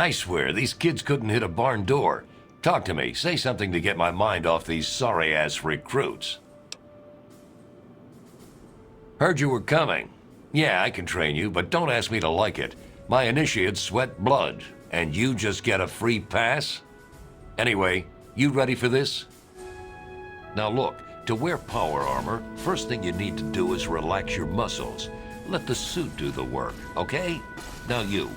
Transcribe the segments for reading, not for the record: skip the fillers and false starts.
I swear, these kids couldn't hit a barn door. Talk to me. Say something to get my mind off these sorry-ass recruits. Heard you were coming. Yeah, I can train you, but don't ask me to like it. My initiates sweat blood, and you just get a free pass? Anyway, you ready for this? Now look, to wear power armor, first thing you need to do is relax your muscles. Let the suit do the work, okay? Now you.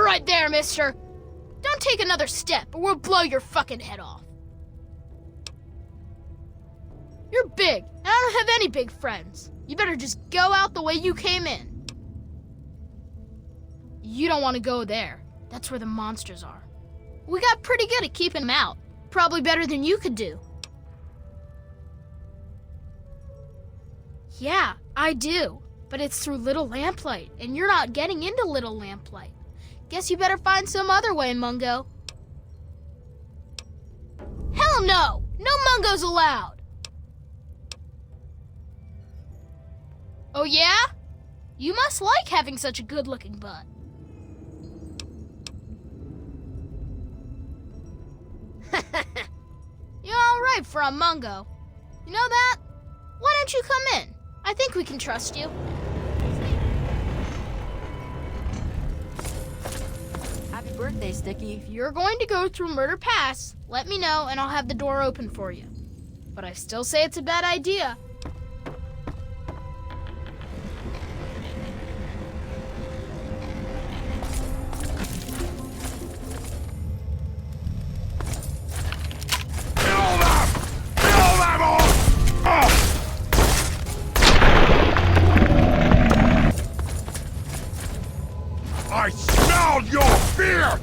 Right there, mister. Don't take another step or we'll blow your fucking head off. You're big, and I don't have any big friends. You better just go out the way you came in. You don't want to go there. That's where the monsters are. We got pretty good at keeping them out. Probably better than you could do. Yeah, I do. But it's through Little Lamplight, and you're not getting into Little Lamplight. Guess you better find some other way, Mungo. Hell no! No Mungos allowed! Oh yeah? You must like having such a good-looking butt. You're alright for a Mungo. You know that? Why don't you come in? I think we can trust you. birthday, Sticky. If you're going to go through Murder Pass, let me know and I'll have the door open for you. But I still say it's a bad idea. I smell your fear!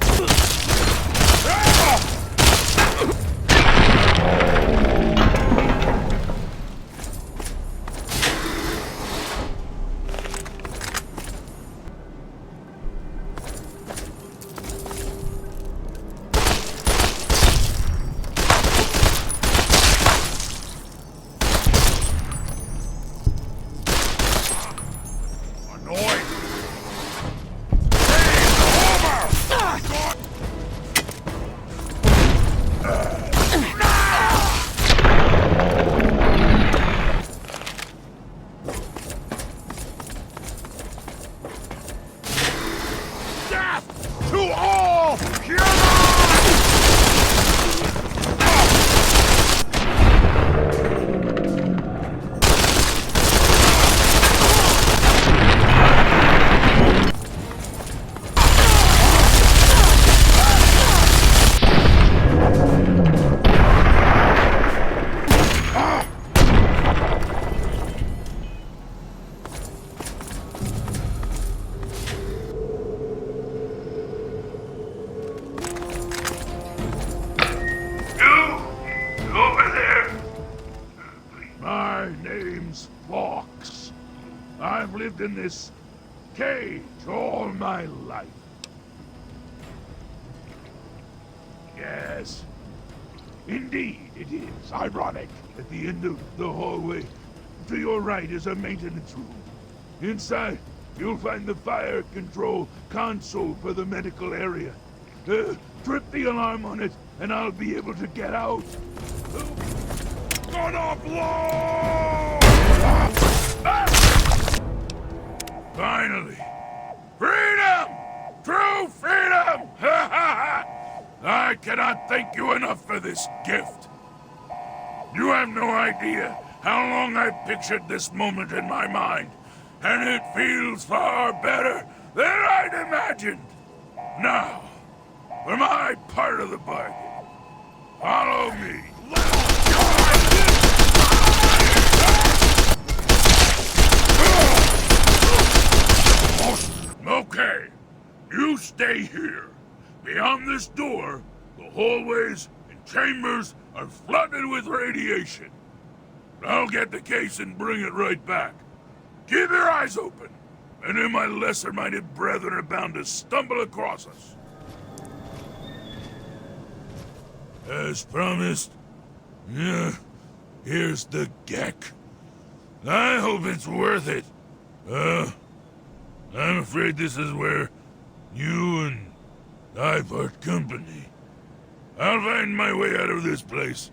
Annoying! Death to all humans! My name's Fox. I've lived in this cage all my life. Yes, indeed it is ironic. At the end of the hallway, to your right is a maintenance room. Inside, you'll find the fire control console for the medical area. Trip the alarm on it, and I'll be able to get out. Gonna blow! Finally! Freedom! True freedom! I cannot thank you enough for this gift. You have no idea how long I've pictured this moment in my mind, and it feels far better than I'd imagined. Now, for my part of the bargain, follow me. Okay, you stay here. Beyond this door, the hallways and chambers are flooded with radiation. I'll get the case and bring it right back. Keep your eyes open. Any of my lesser-minded brethren are bound to stumble across us. As promised, here's the geck. I hope it's worth it. I'm afraid this is where you and I part company. I'll find my way out of this place.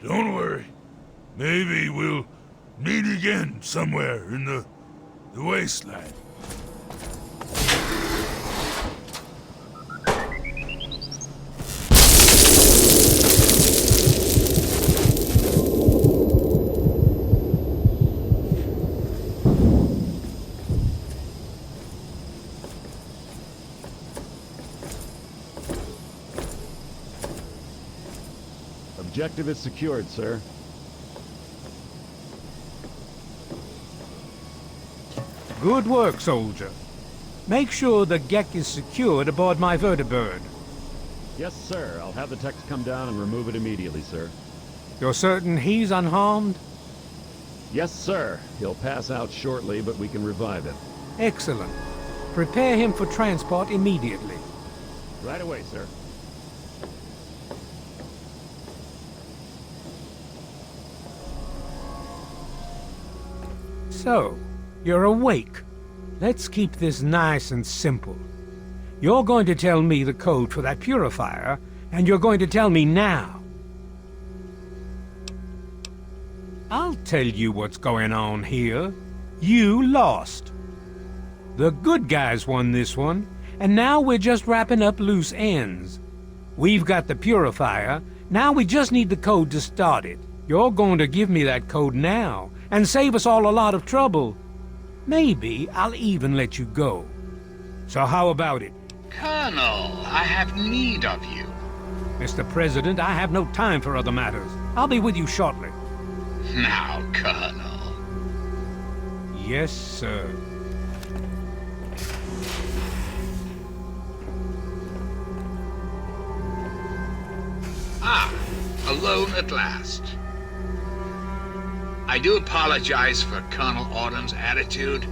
Don't worry. Maybe we'll meet again somewhere in the Wasteland. Objective is secured, sir. Good work, soldier. Make sure the geck is secured aboard my vertibird. Yes, sir. I'll have the techs come down and remove it immediately, sir. You're certain he's unharmed? Yes, sir. He'll pass out shortly, but we can revive him. Excellent. Prepare him for transport immediately. Right away, sir. So, you're awake. Let's keep this nice and simple. You're going to tell me the code for that purifier, and you're going to tell me now. I'll tell you what's going on here. You lost. The good guys won this one, and now we're just wrapping up loose ends. We've got the purifier, now we just need the code to start it. You're going to give me that code now, and save us all a lot of trouble. Maybe I'll even let you go. So how about it? Colonel, I have need of you. Mr. President, I have no time for other matters. I'll be with you shortly. Now, Colonel. Yes, sir. Ah, alone at last. I do apologize for Colonel Autumn's attitude.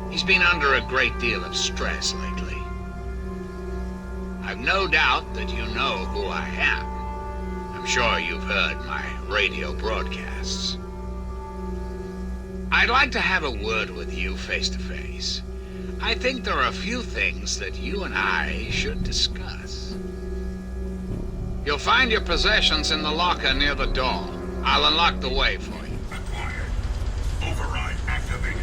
He's been under a great deal of stress lately. I've no doubt that you know who I am. I'm sure you've heard my radio broadcasts. I'd like to have a word with you face to face. I think there are a few things that you and I should discuss. You'll find your possessions in the locker near the door. I'll unlock the way for you. Acquired. Override activated.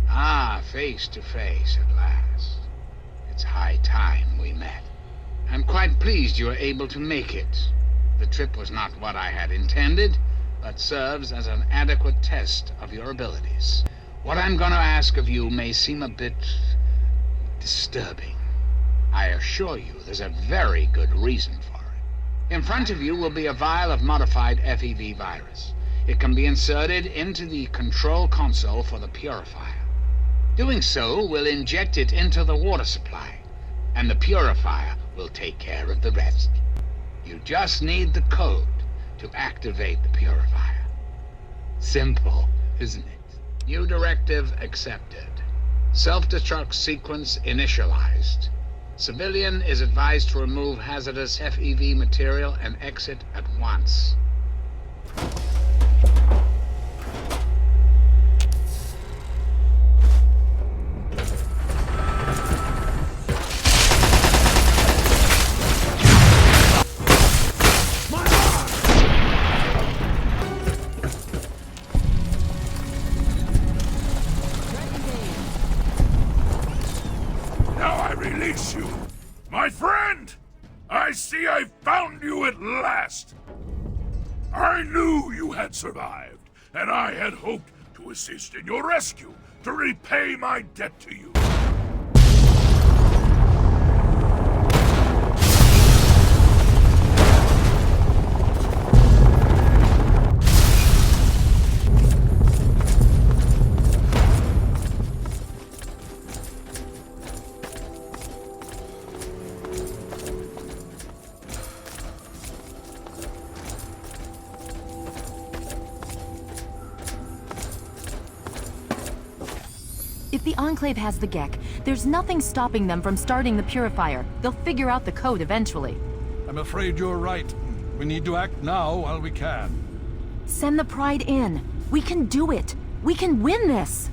Ah, face to face at last. It's high time we met. I'm quite pleased you were able to make it. The trip was not what I had intended, but serves as an adequate test of your abilities. What I'm going to ask of you may seem a bit disturbing. I assure you there's a very good reason for it. In front of you will be a vial of modified FEV virus. It can be inserted into the control console for the purifier. Doing so will inject it into the water supply, and the purifier will take care of the rest. You just need the code to activate the purifier. Simple, isn't it? New directive accepted. Self-destruct sequence initialized. Civilian is advised to remove hazardous FEV material and exit at once. Release you. My friend! I see I found you at last. I knew you had survived, and I had hoped to assist in your rescue, to repay my debt to you. If the Enclave has the Gek, there's nothing stopping them from starting the Purifier. They'll figure out the code eventually. I'm afraid you're right. We need to act now while we can. Send the Pride in. We can do it. We can win this.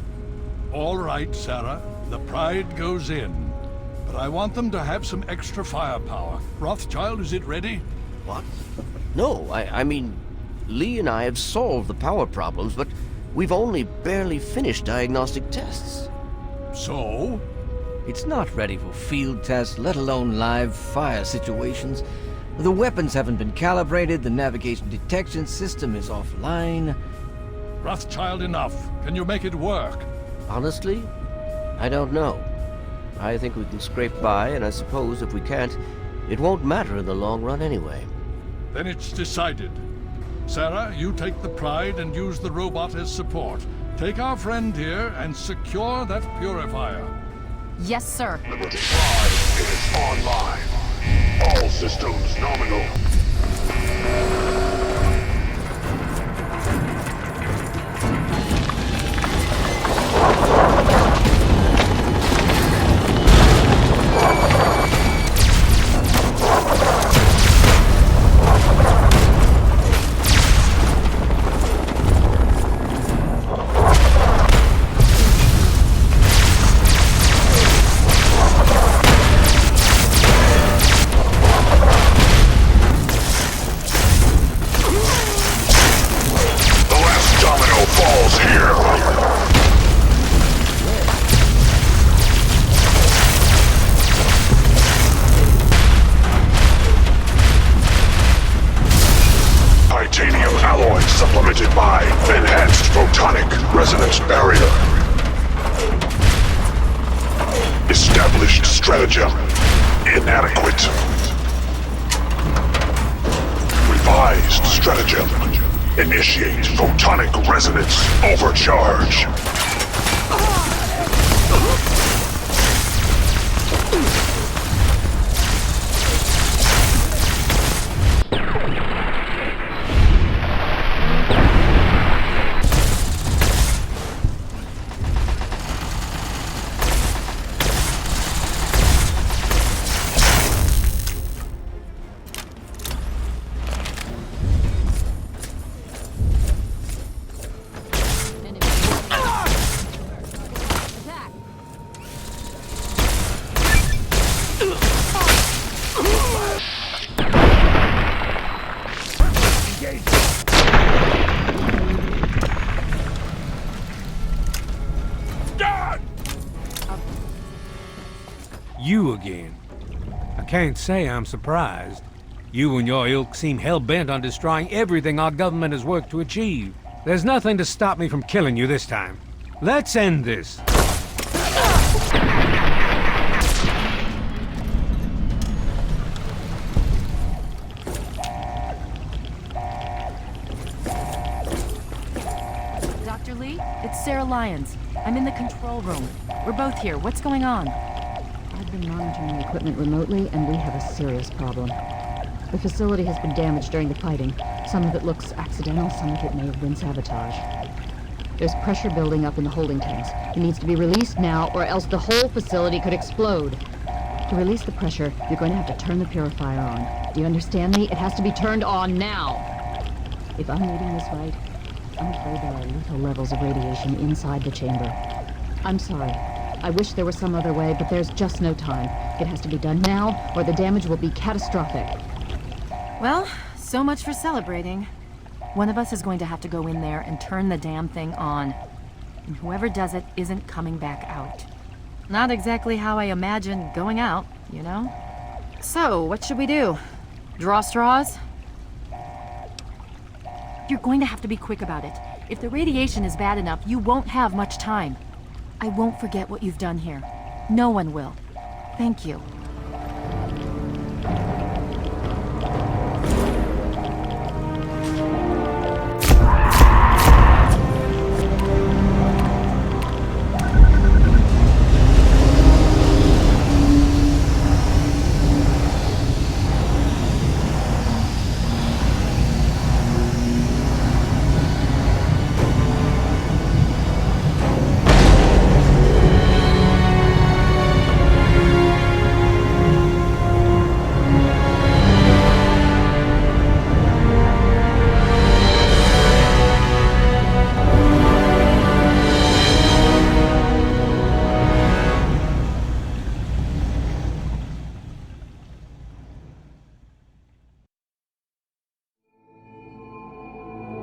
All right, Sarah. The Pride goes in. But I want them to have some extra firepower. Rothschild, is it ready? What? No, I mean, Lee and I have solved the power problems, but we've only barely finished diagnostic tests. So? It's not ready for field tests, let alone live fire situations. The weapons haven't been calibrated, the navigation detection system is offline. Rothschild, enough. Can you make it work? Honestly, I don't know. I think we can scrape by, and I suppose if we can't, it won't matter in the long run anyway. Then it's decided. Sarah, you take the Pride and use the robot as support. Take our friend here and secure that purifier. Yes, sir. Liberty Pride is online. All systems nominal. resonance barrier. Established stratagem inadequate. Revised stratagem. Initiate photonic resonance overcharge. You again. I can't say I'm surprised. You and your ilk seem hell-bent on destroying everything our government has worked to achieve. There's nothing to stop me from killing you this time. Let's end this. Dr. Lee, it's Sarah Lyons. I'm in the control room. We're both here. What's going on? I've been monitoring the equipment remotely, and we have a serious problem. The facility has been damaged during the fighting. Some of it looks accidental, some of it may have been sabotage. There's pressure building up in the holding tanks. It needs to be released now, or else the whole facility could explode. To release the pressure, you're going to have to turn the purifier on. Do you understand me? It has to be turned on now! If I'm reading this right, I'm afraid there are lethal levels of radiation inside the chamber. I'm sorry. I wish there was some other way, but there's just no time. It has to be done now, or the damage will be catastrophic. Well, so much for celebrating. One of us is going to have to go in there and turn the damn thing on. And whoever does it isn't coming back out. Not exactly how I imagine going out, you know? So, what should we do? Draw straws? You're going to have to be quick about it. If the radiation is bad enough, you won't have much time. I won't forget what you've done here. No one will. Thank you.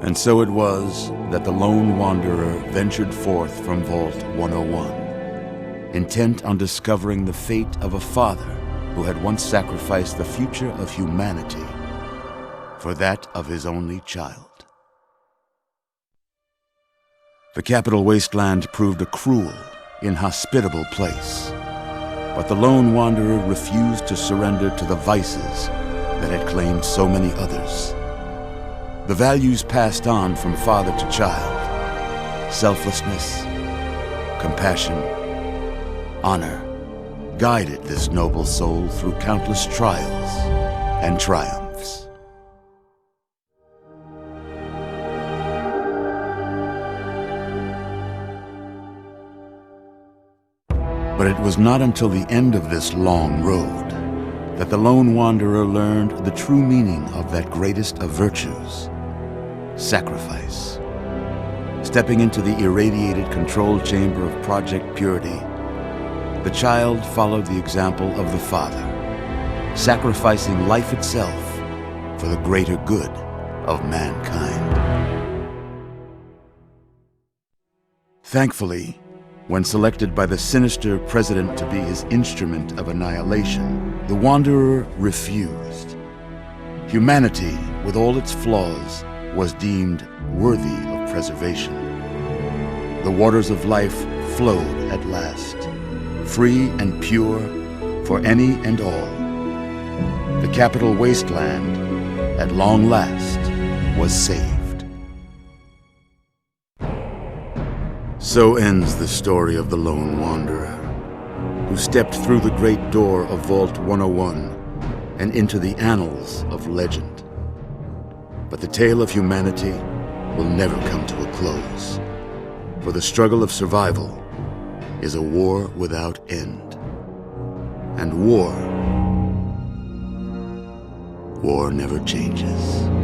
And so it was that the lone wanderer ventured forth from Vault 101, intent on discovering the fate of a father who had once sacrificed the future of humanity for that of his only child. The capital Wasteland proved a cruel, inhospitable place, but the lone wanderer refused to surrender to the vices that had claimed so many others. The values passed on from father to child, selflessness, compassion, honor, guided this noble soul through countless trials and triumphs. But it was not until the end of this long road that the lone wanderer learned the true meaning of that greatest of virtues, sacrifice. Stepping into the irradiated control chamber of Project Purity, the child followed the example of the father, sacrificing life itself for the greater good of mankind. Thankfully, when selected by the sinister president to be his instrument of annihilation, the Wanderer refused. Humanity, with all its flaws, was deemed worthy of preservation. the waters of life flowed at last, free and pure for any and all. The capital Wasteland, at long last, was saved. So ends the story of the lone wanderer, who stepped through the great door of Vault 101 and into the annals of legend. But the tale of humanity will never come to a close, for the struggle of survival is a war without end. And war never changes.